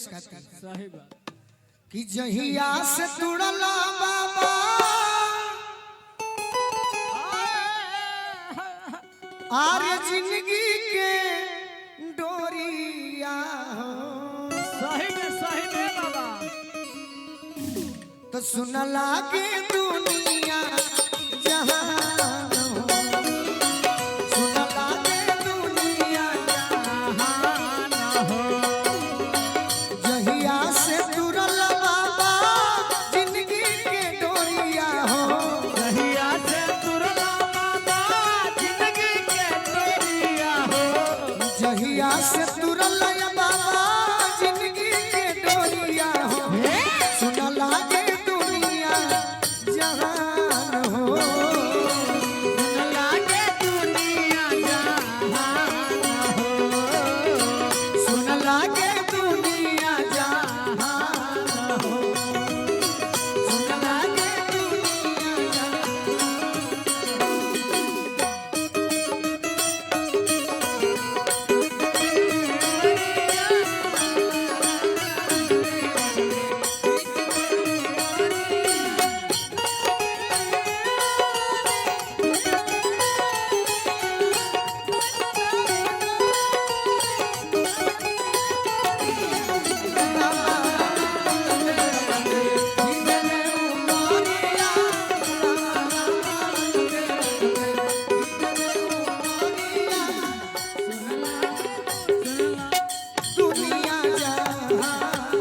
शख्स कहते हैं सही बात कि जहिया से तुड़ला बाबा आरे जिंदगी के डोरिया हो सही में बाबा तो सुन लागे दुनिया जहान हो सुन लागे दुनिया जहान हो जहिया से तुरल बाबा जिंदगी के डोरिया हो जहिया से तुरला बाबा जिंदगी के डोरिया हो जहिया से तुरल बाबा जिंदगी के डोरिया हो सुन लागे दुनिया जहान हो सुन लागे दुनिया जहान हो सुन लागे दुनिया जहान हो सुन लागे दुनिया दुनिया जहान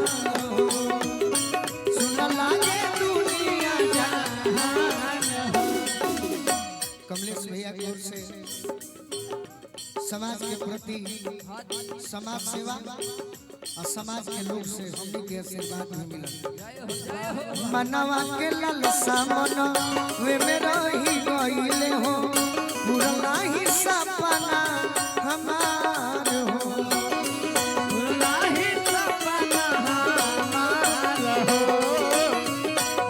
हो सुन लागे दुनिया जहान हो कमलेश भैया की ओर से समाज के प्रति समाज सेवा और समाज के लोग से हमनी के आशीर्वाद भी मिलल मनवा के ललसा मन वे में रही गइले हो पूरा ही सपना हमार हो पुरनाही सपना हमार हो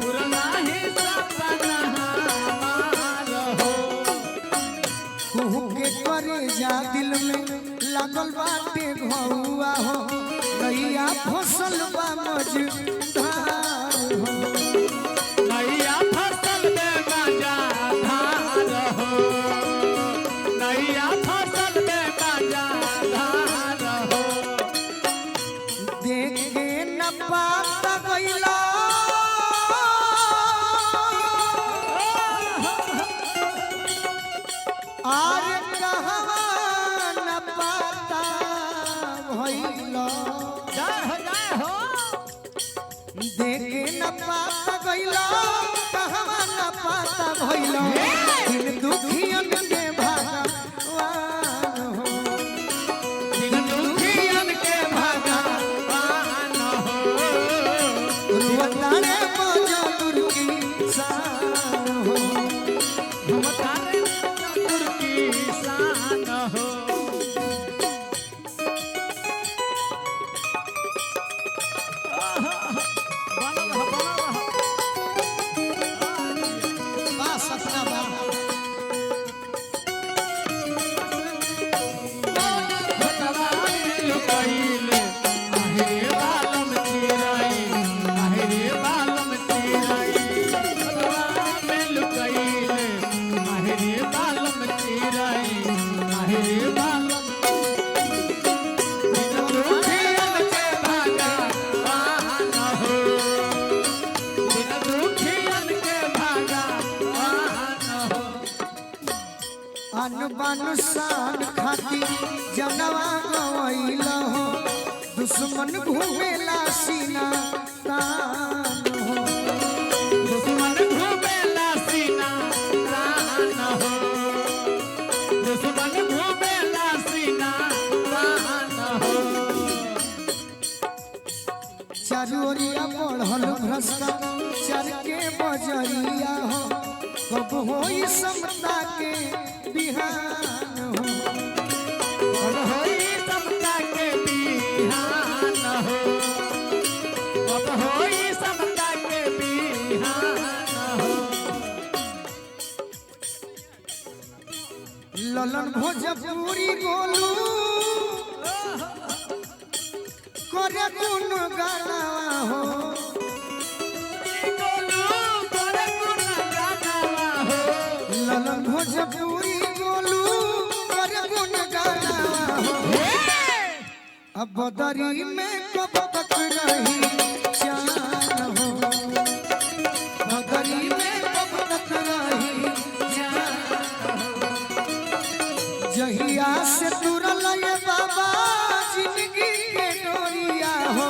पुरनाही सपना हमार हो कुहू के करे जा दिल में लागल बाटे घौआ हो नैया फसल बा मझधार हो नैया फसल में मजा धार हो नैया फसल में मजा धार हो देख के न पाता गइला आर कहवा न पाता भइला जय हो देख के न पाता गइला कहवा न पाता भइला दिन दुखियन के भगवान हो दिन दुखियन के भगवान रुवतारे मजदूर की शान हो हम तारे चतुर की शान हो बनल रह बा सपना बा लुकाइले आहे बालम चिराई आहे बालम चिराई में लुकाइले आहे बालम चिराई आहे बालम दुखियन के भगवान हो बिन दुखियन के भगवान हो अनबन शान खाती जनवा गवैल हो दुश्मन घूमेला सीना तान हो दुश्मन घूमेला सीना तान हो दुश्मन घूमेला सीना तान हो चारू ओरिया बढ़ल भ्रष्टाचार के बजरिया हो कब होई समता के बिहान हो और होई समता के बिहान हो अब होई समता के बिहान हो ललन भोजपुरी गोलू करे गुन गाना हो ललन भोजपुरी गोलू करे गुन गाना हो अब बदरी में कब तक रही जान हो बदरी में कब तक रही जान हो जहिया से तुरल ये बाबा जिंदगी के डोरिया हो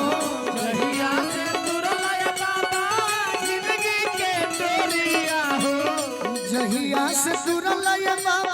जहिया से तुरल ये बाबा जिंदगी के डोरिया हो जहिया से तुरल ये बाबा